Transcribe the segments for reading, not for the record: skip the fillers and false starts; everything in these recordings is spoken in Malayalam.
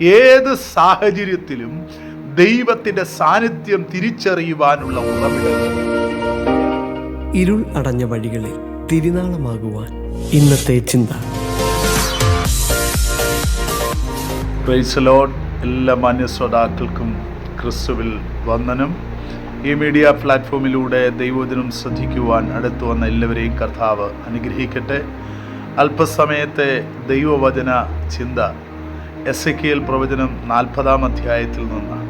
ഏത് സാഹചര്യത്തിലും ദൈവത്തിന്റെ സാന്നിധ്യം തിരിച്ചറിയുവാനുള്ള ഉറവിടങ്ങൾ. ഇരുൾ അടഞ്ഞ വഴികളിൽ തിരുനാളമാകുവാൻ ഇന്നത്തെ ചിന്ത. Praise the Lord. എല്ലാ മാന്യ ശ്രോതാക്കൾക്കും ക്രിസ്തുവിൽ വന്ദനം. ഈ മീഡിയ പ്ലാറ്റ്ഫോമിലൂടെ ദൈവവചനം ശ്രദ്ധിക്കുവാൻ അടുത്തു വന്ന എല്ലാവരെയും കർത്താവ് അനുഗ്രഹിക്കട്ടെ. അല്പസമയത്തെ ദൈവവചന ചിന്ത എസെക്കിയേൽ പ്രവചനം 40-ാം അധ്യായത്തിൽ നിന്നാണ്.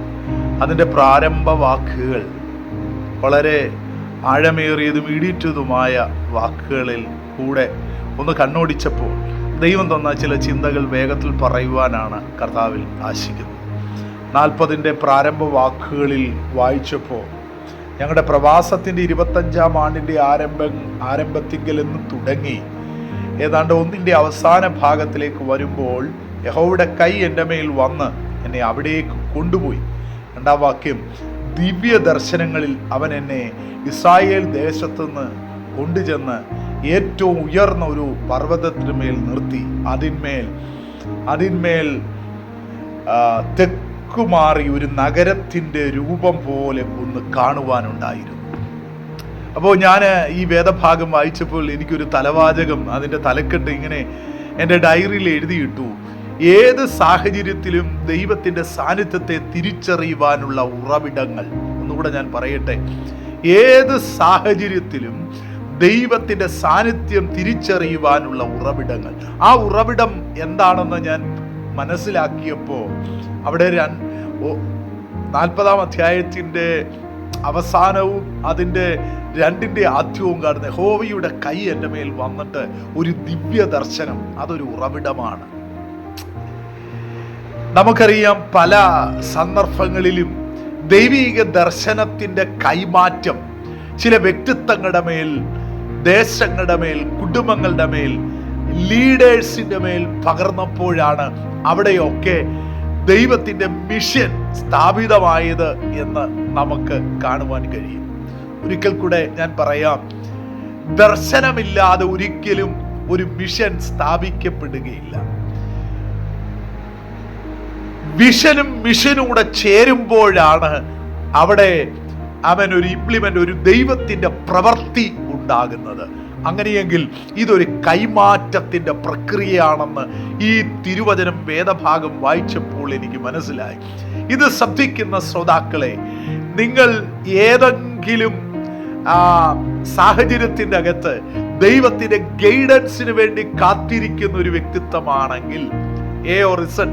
അതിൻ്റെ പ്രാരംഭ വാക്കുകൾ വളരെ ആഴമേറിയതും ഇടിറ്റതുമായ വാക്കുകളിൽ കൂടെ ഒന്ന് കണ്ണോടിച്ചപ്പോൾ ദൈവം തന്ന ചില ചിന്തകൾ വേഗത്തിൽ പറയുവാനാണ് കർത്താവിൽ ആശിക്കുന്നത്. 40-ന്റെ പ്രാരംഭ വാക്കുകളിൽ വായിച്ചപ്പോൾ ഞങ്ങളുടെ പ്രവാസത്തിൻ്റെ 25-ാം ആണ്ടിൻ്റെ ആരംഭത്തിങ്കൽ നിന്ന് തുടങ്ങി ഏതാണ്ട് 1-ന്റെ അവസാന ഭാഗത്തിലേക്ക് വരുമ്പോൾ യഹോവയുടെ കൈ എൻ്റെ മേൽ വന്ന് എന്നെ അവിടേക്ക് കൊണ്ടുപോയി. 2-ാം വാക്യം, ദിവ്യ ദർശനങ്ങളിൽ അവൻ എന്നെ ഇസ്രായേൽ ദേശത്തുനിന്ന് കൊണ്ടുചെന്ന് ഏറ്റവും ഉയർന്ന ഒരു പർവ്വതത്തിന് മേൽ നിർത്തി. അതിന്മേൽ തെക്കുമാറി ഒരു നഗരത്തിൻ്റെ രൂപം പോലെ ഒന്ന് കാണുവാനുണ്ടായിരുന്നു. അപ്പോൾ ഞാൻ ഈ വേദഭാഗം വായിച്ചപ്പോൾ എനിക്കൊരു തലവാചകം, അതിൻ്റെ തലക്കെട്ട് ഇങ്ങനെ എൻ്റെ ഡയറിയിൽ എഴുതിയിട്ടു: ഏത് സാഹചര്യത്തിലും ദൈവത്തിൻ്റെ സാന്നിധ്യത്തെ തിരിച്ചറിയുവാനുള്ള ഉറവിടങ്ങൾ. ഒന്നുകൂടെ ഞാൻ പറയട്ടെ, ഏത് സാഹചര്യത്തിലും ദൈവത്തിൻ്റെ സാന്നിധ്യം തിരിച്ചറിയുവാനുള്ള ഉറവിടങ്ങൾ. ആ ഉറവിടം എന്താണെന്ന് ഞാൻ മനസ്സിലാക്കിയപ്പോൾ അവിടെ 40-ാം അധ്യായത്തിൻ്റെ അവസാനവും അതിൻ്റെ 2-ന്റെ ആദ്യവും കാണുന്ന യഹോവയുടെ കൈ എൻ്റെ മേൽ വന്നിട്ട് ഒരു ദിവ്യ ദർശനം. അതൊരു ഉറവിടമാണ്. നമുക്കറിയാം, പല സന്ദർഭങ്ങളിലും ദൈവിക ദർശനത്തിൻ്റെ കൈമാറ്റം ചില വ്യക്തിത്വങ്ങളുടെ മേൽ, ദേശങ്ങളുടെ മേൽ, കുടുംബങ്ങളുടെ മേൽ, ലീഡേഴ്സിൻ്റെ മേൽ പകർന്നപ്പോഴാണ് അവിടെയൊക്കെ ദൈവത്തിൻ്റെ മിഷൻ സ്ഥാപിതമായത് എന്ന് നമുക്ക് കാണുവാൻ കഴിയും. ഒരിക്കൽ കൂടെ ഞാൻ പറയാം, ദർശനമില്ലാതെ ഒരിക്കലും ഒരു മിഷൻ സ്ഥാപിക്കപ്പെടുകയില്ല. വിഷനും മിഷനും കൂടെ ചേരുമ്പോഴാണ് അവിടെ ഒരു ഇംപ്ലിമെന്റ്, ഒരു ദൈവത്തിന്റെ പ്രവൃത്തി ഉണ്ടാകുന്നത്. അങ്ങനെയെങ്കിൽ ഇതൊരു കൈമാറ്റത്തിന്റെ പ്രക്രിയയാണെന്ന് ഈ തിരുവചനം വേദഭാഗം വായിച്ചപ്പോൾ എനിക്ക് മനസ്സിലായി. ഇത് ശ്രദ്ധിക്കുന്ന ശ്രോതാക്കളെ, നിങ്ങൾ ഏതെങ്കിലും സാഹചര്യത്തിന്റെ അകത്ത് ദൈവത്തിന്റെ ഗൈഡൻസിന് വേണ്ടി കാത്തിരിക്കുന്ന ഒരു വ്യക്തിത്വമാണെങ്കിൽ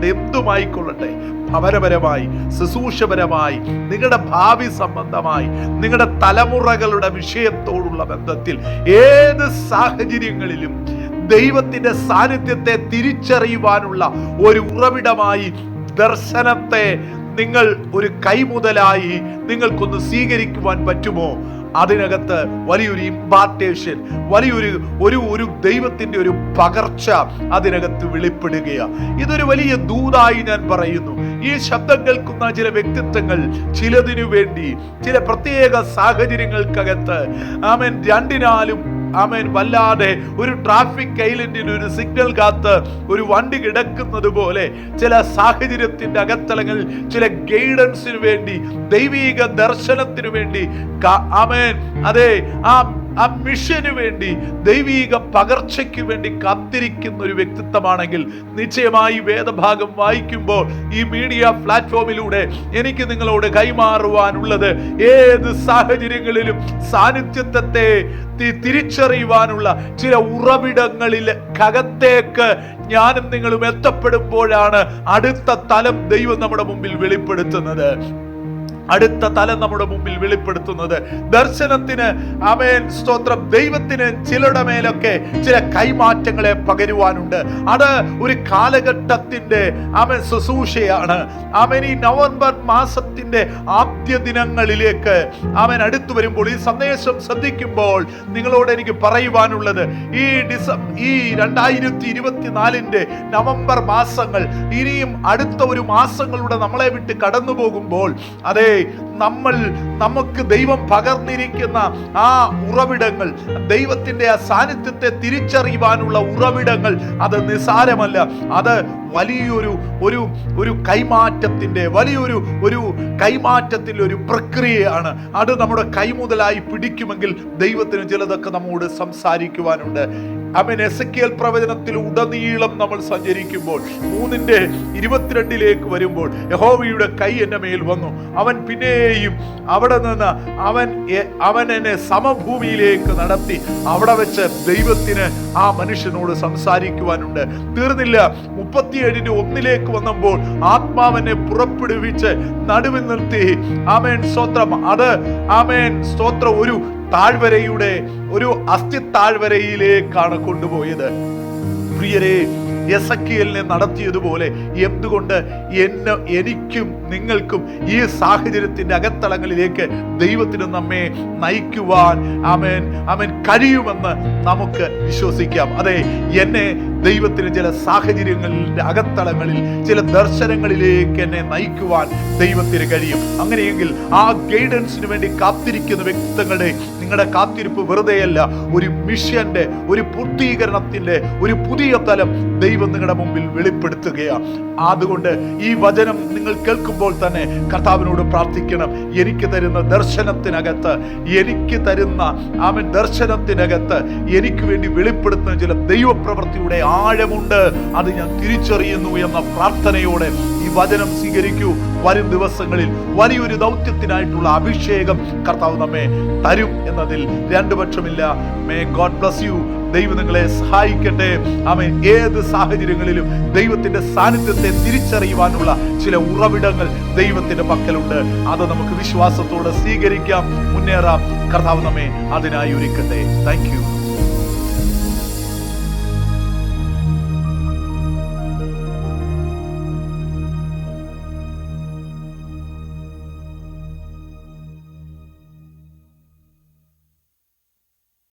എന്തുമായിക്കൊള്ളട്ടെ, ഭവനപരമായി, ശുശ്രൂഷപരമായി, നിങ്ങളുടെ ഭാവി സംബന്ധമായി, നിങ്ങളുടെ തലമുറകളുടെ വിഷയത്തോടുള്ള ബന്ധത്തിൽ, ഏത് സാഹചര്യങ്ങളിലും ദൈവത്തിന്റെ സാന്നിധ്യത്തെ തിരിച്ചറിയുവാനുള്ള ഒരു ഉറവിടമായി ദർശനത്തെ നിങ്ങൾ ഒരു കൈമുതലായി നിങ്ങൾക്കൊന്ന് സ്വീകരിക്കുവാൻ പറ്റുമോ? അതിനകത്ത് വലിയൊരു ഇമ്പാർട്ടേഷൻ, വലിയൊരു ദൈവത്തിന്റെ ഒരു പകർച്ച അതിനകത്ത് വെളിപ്പെടുകയാണ്. ഇതൊരു വലിയ ദൂതായി ഞാൻ പറയുന്നു. ഈ ശബ്ദം കേൾക്കുന്ന ചില വ്യക്തിത്വങ്ങൾ ചിലതിനു വേണ്ടി, ചില പ്രത്യേക സാഹചര്യങ്ങൾക്കകത്ത് രണ്ടിനാലും വല്ലാതെ ഒരു ട്രാഫിക് ഐലൻഡിന് ഒരു സിഗ്നൽ കാത്ത് ഒരു വണ്ടി കിടക്കുന്നത് പോലെ ചില സാഹചര്യത്തിന്റെ അകത്തളങ്ങളിൽ ചില ഗൈഡൻസിന് വേണ്ടി, ദൈവിക ദർശനത്തിനു വേണ്ടി, അതെ ആ മിഷന് വേണ്ടി, ദൈവിക പകർച്ചയ്ക്ക് വേണ്ടി കാത്തിരിക്കുന്ന ഒരു വ്യക്തിത്വമാണെങ്കിൽ നിശ്ചയമായി വേദഭാഗം വായിക്കുമ്പോൾ ഈ മീഡിയ പ്ലാറ്റ്ഫോമിലൂടെ എനിക്ക് നിങ്ങളോട് കൈമാറുവാനുള്ളത്, ഏത് സാഹചര്യങ്ങളിലും സാന്നിധ്യത്തെ തിരിച്ചറിയുവാനുള്ള ചില ഉറവിടങ്ങളിലകത്തേക്ക് ഞാനും നിങ്ങളും എത്തപ്പെടുമ്പോഴാണ് അടുത്ത തലം ദൈവം നമ്മുടെ മുമ്പിൽ വെളിപ്പെടുത്തുന്നത്. ദർശനത്തിന് സ്തോത്രം, ദൈവത്തിന് ചിലരുടെ മേലൊക്കെ ചില കൈമാറ്റങ്ങളെ പകരുവാനുണ്ട്. അത് ഒരു കാലഘട്ടത്തിന്റെ ശുശ്രൂഷയാണ്. ഈ നവംബർ മാസത്തിന്റെ ആദ്യ ദിനങ്ങളിലേക്ക് അടുത്തു വരുമ്പോൾ, ഈ സന്ദേശം ശ്രദ്ധിക്കുമ്പോൾ നിങ്ങളോട് എനിക്ക് പറയുവാനുള്ളത്, ഈ 2024 നവംബർ മാസങ്ങൾ ഇനിയും അടുത്ത ഒരു മാസങ്ങളുടെ നമ്മളെ വിട്ട് കടന്നു പോകുമ്പോൾ, അതെ, നമുക്ക് ദൈവം പകർന്നിരിക്കുന്ന ആ ഉറവിടങ്ങൾ, ദൈവത്തിന്റെ ആ സാന്നിധ്യത്തെ തിരിച്ചറിയുവാനുള്ള ഉറവിടങ്ങൾ, അത് നിസാരമല്ല. അത് വലിയൊരു കൈമാറ്റത്തിന്റെ ഒരു പ്രക്രിയയാണ്. അത് നമ്മുടെ കൈമുതലായി പിടിക്കുമെങ്കിൽ ദൈവത്തിന് ചിലതൊക്കെ നമ്മോട് സംസാരിക്കുവാനുണ്ട്. എസെക്കിയേൽ പ്രവചനത്തിൽ ഉടനീളം നമ്മൾ സഞ്ചരിക്കുമ്പോൾ 3:22 വരുമ്പോൾ യഹോവയുടെ കൈ എന്റെ മേൽ വന്നു. അവൻ പിന്നെയും അവിടെ നിന്ന് അവൻ എന്നെ സമഭൂമിയിലേക്ക് നടത്തി. അവിടെ വെച്ച് ദൈവത്തിന് ആ മനുഷ്യനോട് സംസാരിക്കുവാനുണ്ട്. തീർന്നില്ല. 37:1 വന്നപ്പോൾ ആത്മാവിനെ പുറപ്പെടുവിച്ച് നടുവിൽ നിർത്തി. ആമേൻ, സ്തോത്രം. അത് ആമേൻ, സ്തോത്രം, ഒരു അസ്ഥി താഴ്വരയിലേക്കാണ് കൊണ്ടുപോയത്. പ്രിയരെ, എസെക്കിയേലിനെ നടത്തിയതുപോലെ എന്തുകൊണ്ട് എനിക്കും നിങ്ങൾക്കും ഈ സാഹചര്യത്തിന്റെ അകത്തളങ്ങളിലേക്ക് ദൈവത്തിന് നമ്മെ നയിക്കുവാൻ ആമേൻ കഴിയുമെന്ന് നമുക്ക് വിശ്വസിക്കാം. അതെ, എന്നെ ദൈവത്തിന് ചില സാഹചര്യങ്ങളുടെ അകത്തളങ്ങളിൽ, ചില ദർശനങ്ങളിലേക്ക് എന്നെ നയിക്കുവാൻ ദൈവത്തിന് കഴിയും. അങ്ങനെയെങ്കിൽ ആ ഗൈഡൻസിന് വേണ്ടി കാത്തിരിക്കുന്ന വ്യക്തികളുടെ നിങ്ങളുടെ കാത്തിരിപ്പ് വെറുതെയല്ല. ഒരു മിഷന്റെ, ഒരു പൂർത്തീകരണത്തിന്റെ ഒരു പുതിയ തലം ദൈവം നിങ്ങളുടെ മുമ്പിൽ വെളിപ്പെടുത്തുകയാണ്. അതുകൊണ്ട് ഈ വചനം നിങ്ങൾ കേൾക്കുമ്പോൾ തന്നെ കർത്താവിനോട് പ്രാർത്ഥിക്കണം. എനിക്ക് തരുന്ന ദർശനത്തിനകത്ത് എനിക്ക് വേണ്ടി വെളിപ്പെടുത്തുന്ന ചില ദൈവപ്രവൃത്തിയുടെ ആഴമുണ്ട്. അത് ഞാൻ തിരിച്ചറിയുന്നു എന്ന പ്രാർത്ഥനയോടെ ഈ വചനം സ്വീകരിക്കൂ. വരും ദിവസങ്ങളിൽ വലിയൊരു ദൗത്യത്തിനായിട്ടുള്ള അഭിഷേകം കർത്താവ് നമ്മെ തരും എന്നതിൽ രണ്ടു പക്ഷമില്ല. May God bless you. ദൈവം നിങ്ങളെ സഹായിക്കട്ടെ. ആമേൻ. ഏത് സാഹചര്യങ്ങളിലും ദൈവത്തിന്റെ സാന്നിധ്യത്തെ തിരിച്ചറിയുവാനുള്ള ചില ഉറവിടങ്ങൾ ദൈവത്തിന്റെ പക്കലുണ്ട്. അത് നമുക്ക് വിശ്വാസത്തോടെ സ്വീകരിക്കാം, മുന്നേറാം. കർത്താവ് നമ്മെ അതിനായി ഒരുക്കട്ടെ. Thank you.